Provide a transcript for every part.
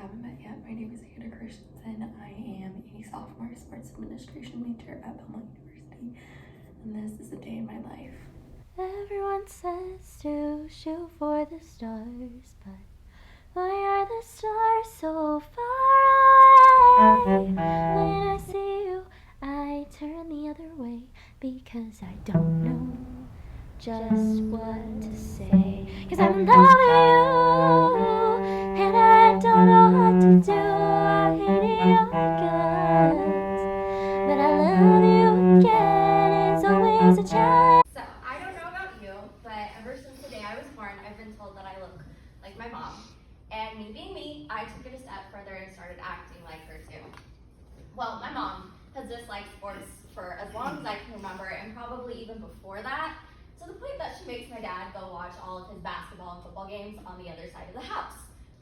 haven't met yet, my name is Christensen. I am a sophomore sports administration major at Belmont University, and this is a day in my life. Everyone says to shoot for the stars, but why are the stars so far away? When I see you, I turn the other way because I don't know just what to say. 'Cause I'm in love with you, and I don't know what to do. I hate your guts, but I love you again. It's always a challenge. So, I don't know about you, but ever since the day I was born, I've been told that I look like my mom. And me being me, I took it a step further and started acting like her too. Well, my mom has disliked sports for as long as I can remember, and probably even before that, to the point that she makes my dad go watch all of his basketball and football games on the other side of the house.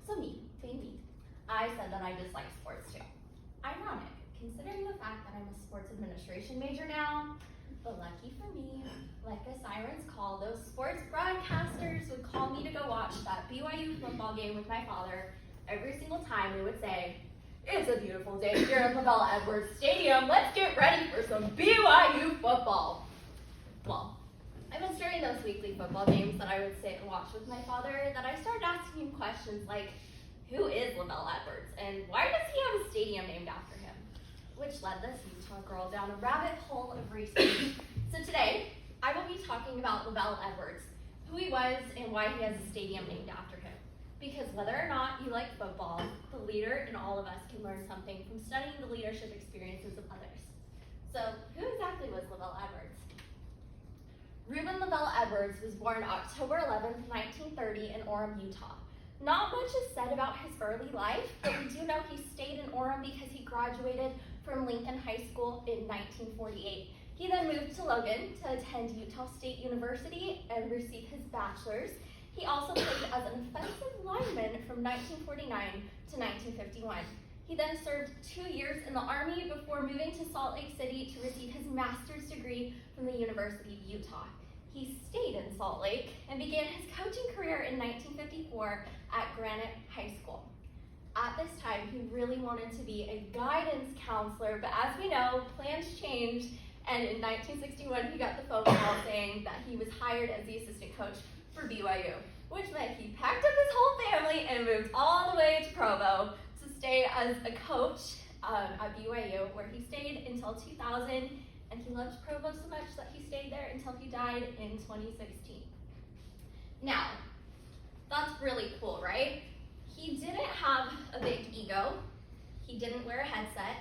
So me, being me, I said that I dislike sports too. Ironic, considering the fact that I'm a sports administration major now, but lucky for me, like a siren's call, those sports broadcasters would call me to go watch that BYU football game with my father. Every single time they would say, "It's a beautiful day here at Lavelle Edwards Stadium. Let's get ready for some BYU football." Well, it was during those weekly football games that I would sit and watch with my father that I started asking him questions like, who is Lavelle Edwards and why does he have a stadium named after him? Which led this Utah girl down a rabbit hole of research. So today, I will be talking about Lavelle Edwards, who he was and why he has a stadium named after him. Because whether or not you like football, the leader in all of us can learn something from studying the leadership experiences of others. So who exactly was Lavelle Edwards? Reuben Lavelle Edwards was born October 11th, 1930 in Orem, Utah. Not much is said about his early life, but we do know he stayed in Orem because he graduated from Lincoln High School in 1948. He then moved to Logan to attend Utah State University and receive his bachelor's. He also played as an offensive lineman from 1949 to 1951. He then served 2 years in the Army before moving to Salt Lake City to receive his master's degree from the University of Utah. He stayed in Salt Lake and began his coaching career in 1954 at Granite High School. At this time, he really wanted to be a guidance counselor, but as we know, plans changed, and in 1961, he got the phone call saying that he was hired as the assistant coach for BYU, which meant he packed up his whole family and moved all the way to Provo to stay as a coach at BYU, where he stayed until 2000, and he loved Provo so much that he stayed there until he died in 2016. Now, that's really cool, right? He didn't have a big ego, he didn't wear a headset,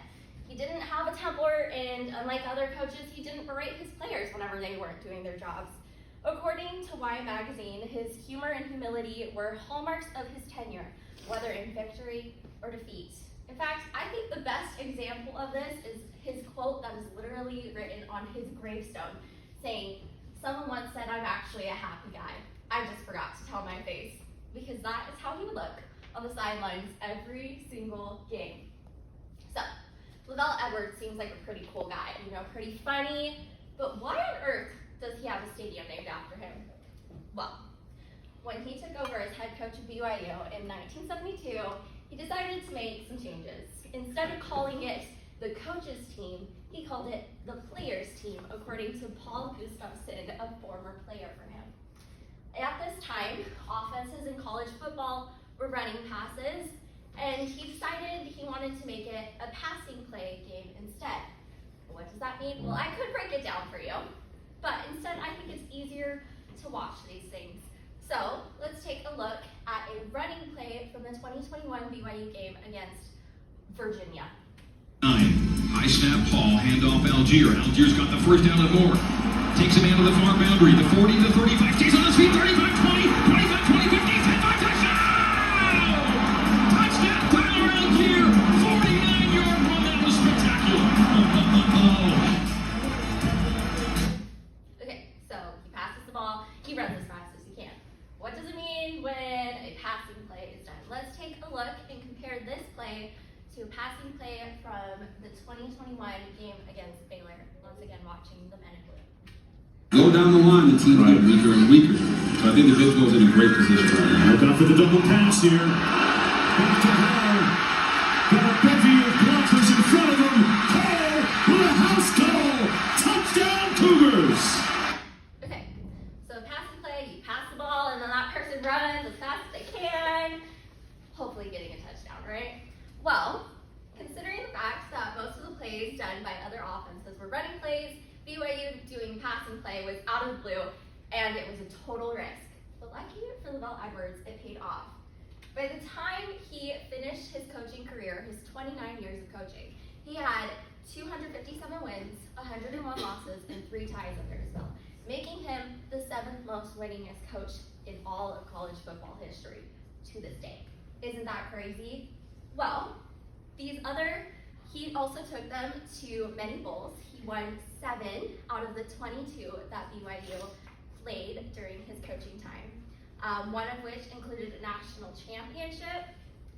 he didn't have a temper, and unlike other coaches, he didn't berate his players whenever they weren't doing their jobs. According to Y Magazine, his humor and humility were hallmarks of his tenure, whether in victory or defeat. In fact, I think the best example of this is his quote that is literally written on his gravestone, saying, "Someone once said I'm actually a happy guy. I just forgot to tell my face," because that is how he would look on the sidelines every single game. So, Lavelle Edwards seems like a pretty cool guy, pretty funny, but why on earth does he have a stadium named after him? Well, when he took over as head coach of BYU in 1972, he decided to make some changes. Instead of calling it the coach's team, he called it the players' team, according to Paul Gustafson, a former player for him. At this time, offenses in college football were running passes, and he decided he wanted to make it a passing play game instead. What does that mean? Well, I could break it down for you, but instead I think it's easier to watch these things. So let's take a look at a running play from the 2021 BYU game against Virginia. High snap, Hall, handoff Algier. Algier's got the first down and more. Takes a man to the far boundary, the 40 to 35. Stays on his feet, 35, 20, 25, 20, 50, 10, 5, touchdown! Touchdown, Tyler Algier! 49-yard run, that was spectacular. Okay, so he passes the ball, he runs as fast as he can. What does it mean when a passing play is done? Let's take a look and compare this play to a passing play from the 2021 game against Baylor. Once again, watching the men in blue. Go down the line, the team get weaker and weaker. So I think the Big 12's in a great position right now. Look out for the double pass here. Back to Hall. Got a bevy of blockers in front of him. Cole with a house call. Touchdown, Cougars. Okay, so pass and play, you pass the ball, and then that person runs as fast as they can, hopefully getting a touchdown, right? Well, considering the fact that most of the plays done by other offenses were running plays, BYU doing pass and play was out of the blue, and it was a total risk. But lucky for Lavelle Edwards, it paid off. By the time he finished his coaching career, his 29 years of coaching, he had 257 wins, 101 losses, and 3 ties under his belt, making him the 7th most winningest coach in all of college football history to this day. Isn't that crazy? Well, he also took them to many bowls. He won 7 out of the 22 that BYU played during his coaching time. One of which included a national championship,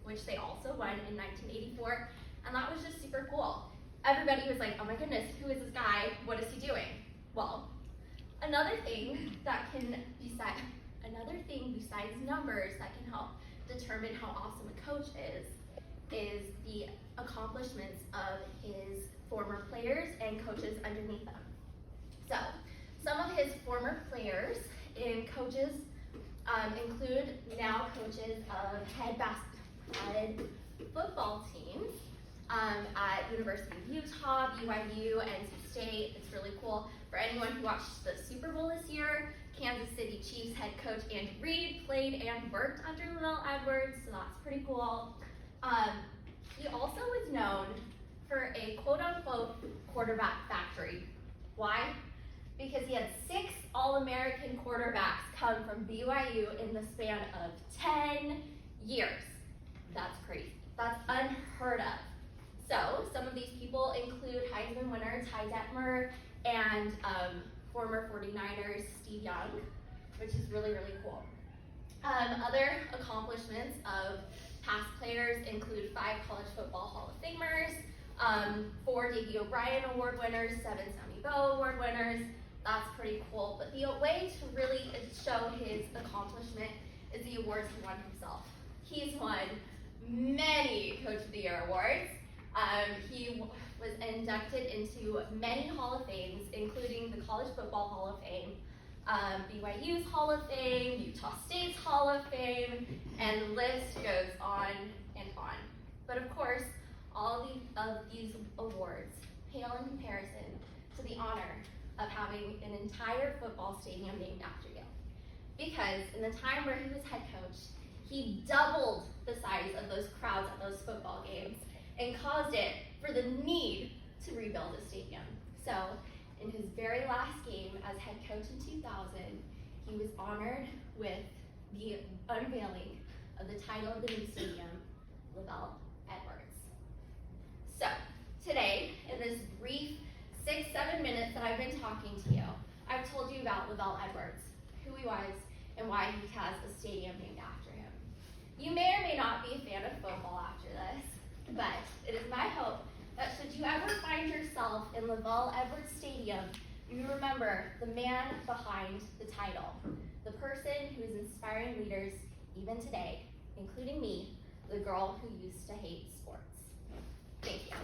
which they also won in 1984, and that was just super cool. Everybody was like, oh my goodness, who is this guy? What is he doing? Well, another thing besides numbers that can help determine how awesome a coach is the accomplishments of his former players and coaches underneath them. So, some of his former players and coaches include now coaches of head football teams at University of Utah, BYU, NC State. It's really cool. For anyone who watched the Super Bowl this year, Kansas City Chiefs head coach Andy Reid played and worked under Lavelle Edwards, so that's pretty cool. He also was known for a quote-unquote quarterback factory. Why? Because he had 6 All-American quarterbacks come from BYU in the span of 10 years. That's crazy. That's unheard of. So, some of these people include Heisman winner Ty Detmer and former 49ers Steve Young, which is really, really cool. Other accomplishments of past players include 5 College Football Hall of Famers, 4 Davey O'Brien Award winners, 7 Sammy Bow Award winners. That's pretty cool. But the way to really show his accomplishment is the awards he won himself. He's won many Coach of the Year awards. He was inducted into many Hall of Fames, including the College Football Hall of Fame, BYU's Hall of Fame, Utah State's Hall of Fame, and the list goes on and on. But of course, all of these awards pale in comparison to the honor of having an entire football stadium named after you. Because in the time where he was head coach, he doubled the size of those crowds at those football games and caused it for the need to rebuild a stadium. So, in his very last game as head coach in 2000, he was honored with the unveiling of the title of the new stadium, Lavelle Edwards. So, today, in this brief 6-7 minutes that I've been talking to you, I've told you about Lavelle Edwards, who he was, and why he has a stadium named after him. You may or may not be a fan of football after this, but it is my hope that should you ever find yourself in Lavelle Edwards Stadium, you remember the man behind the title, the person who is inspiring leaders even today, including me, the girl who used to hate sports. Thank you.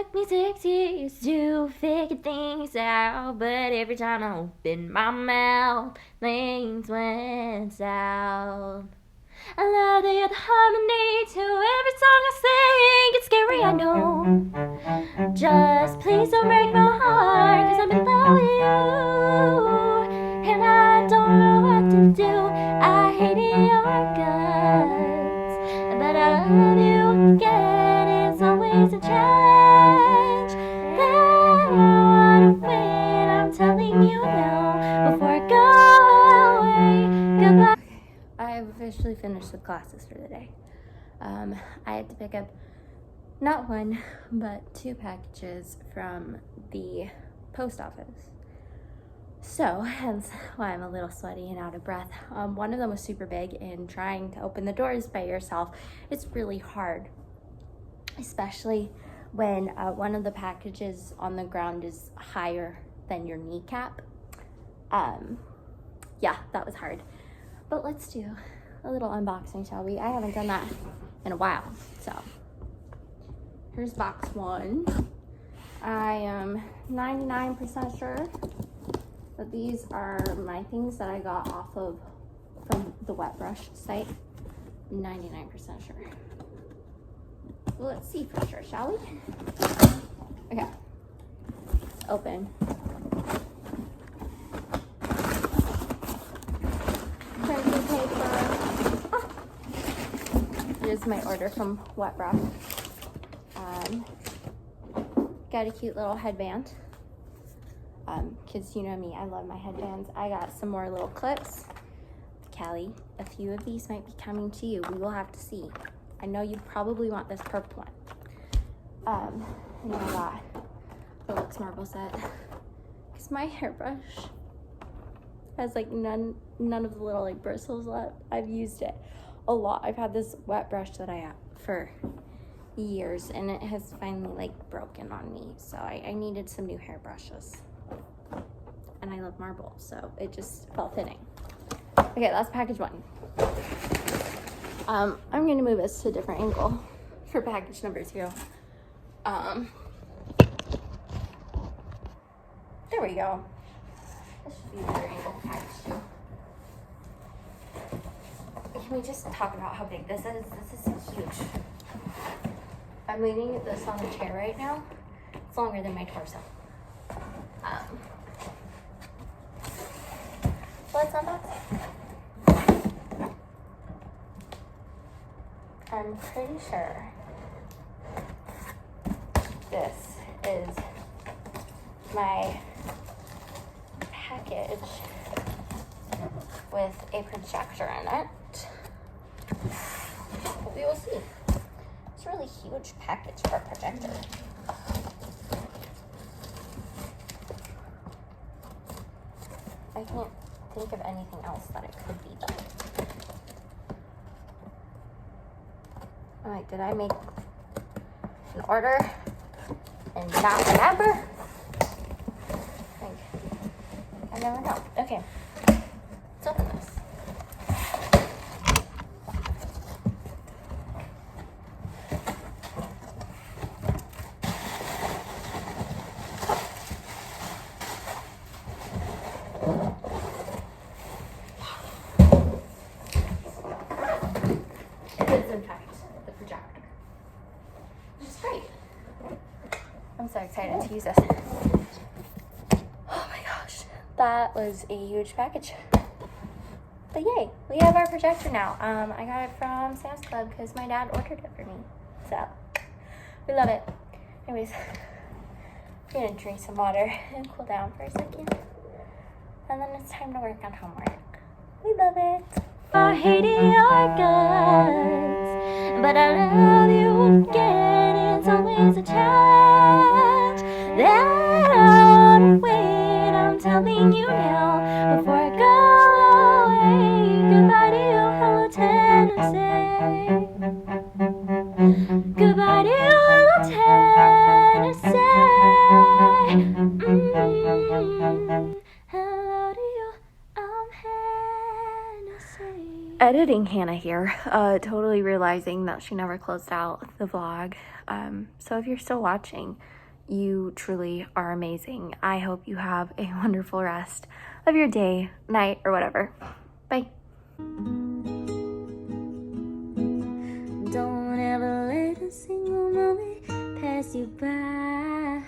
took me 6 years to figure things out, but every time I opened my mouth, things went south. I love that you're the harmony to every song I sing. It's scary, I know. Just please don't break my heart, 'cause I'm in love with you. And I don't know what to do. I hate your guts, but I love you again. It's always a change that I wanna win. I'm telling you now before I go away. Goodbye. I've officially finished with classes for the day. I had to pick up not one, but 2 packages from the post office. So, hence why I'm a little sweaty and out of breath. One of them was super big, and trying to open the doors by yourself, it's really hard. Especially when one of the packages on the ground is higher than your kneecap. Yeah, that was hard. But let's do a little unboxing, shall we? I haven't done that in a while, so. Here's box 1. I am 99% sure that these are my things that I got off of from the wet brush site. 99% sure. Well, let's see for sure, shall we? Okay. Let's open. Printing paper. Oh. Here's my order from Wet Brush. Got a cute little headband. Kids, you know me, I love my headbands. I got some more little clips. Callie, a few of these might be coming to you. We will have to see. I know you probably want this purple one. And then I got the Lux Marble set. Because my hairbrush has like none of the little like bristles left. I've used it a lot. I've had this wet brush that I have for years, and it has finally like broken on me, so I needed some new hairbrushes, and I love marble, so it just felt fitting. Okay, that's package 1. I'm gonna move this to a different angle for package number 2. There we go. This should be a better angle for package 2. Can we just talk about how big this is? This is huge. I'm leaning this on the chair right now. It's longer than my torso. Let's unbox it. I'm pretty sure this is my package with a projector in it. We will see. It's a really huge package for a projector. I can't think of anything else that it could be though. Alright, did I make an order and not remember? I never know. Okay, let's open this. I'm so excited to use this. Oh my gosh, that was a huge package. But yay, we have our projector now. I got it from Sam's Club because my dad ordered it for me. So, we love it. Anyways, I'm gonna drink some water and cool down for a second. And then it's time to work on homework. We love it. I hate your guts, but I love you again. It's always a challenge that I wanna win. I'm telling you now before I go away. Goodbye to you, hello Tennessee. Goodbye to you, hello Tennessee. Hello to you, I'm Hennessy. editing Hannah here, totally realizing that she never closed out the vlog. So if you're still watching, you truly are amazing. I hope you have a wonderful rest of your day, night, or whatever. Bye. Don't ever let a single moment pass you by.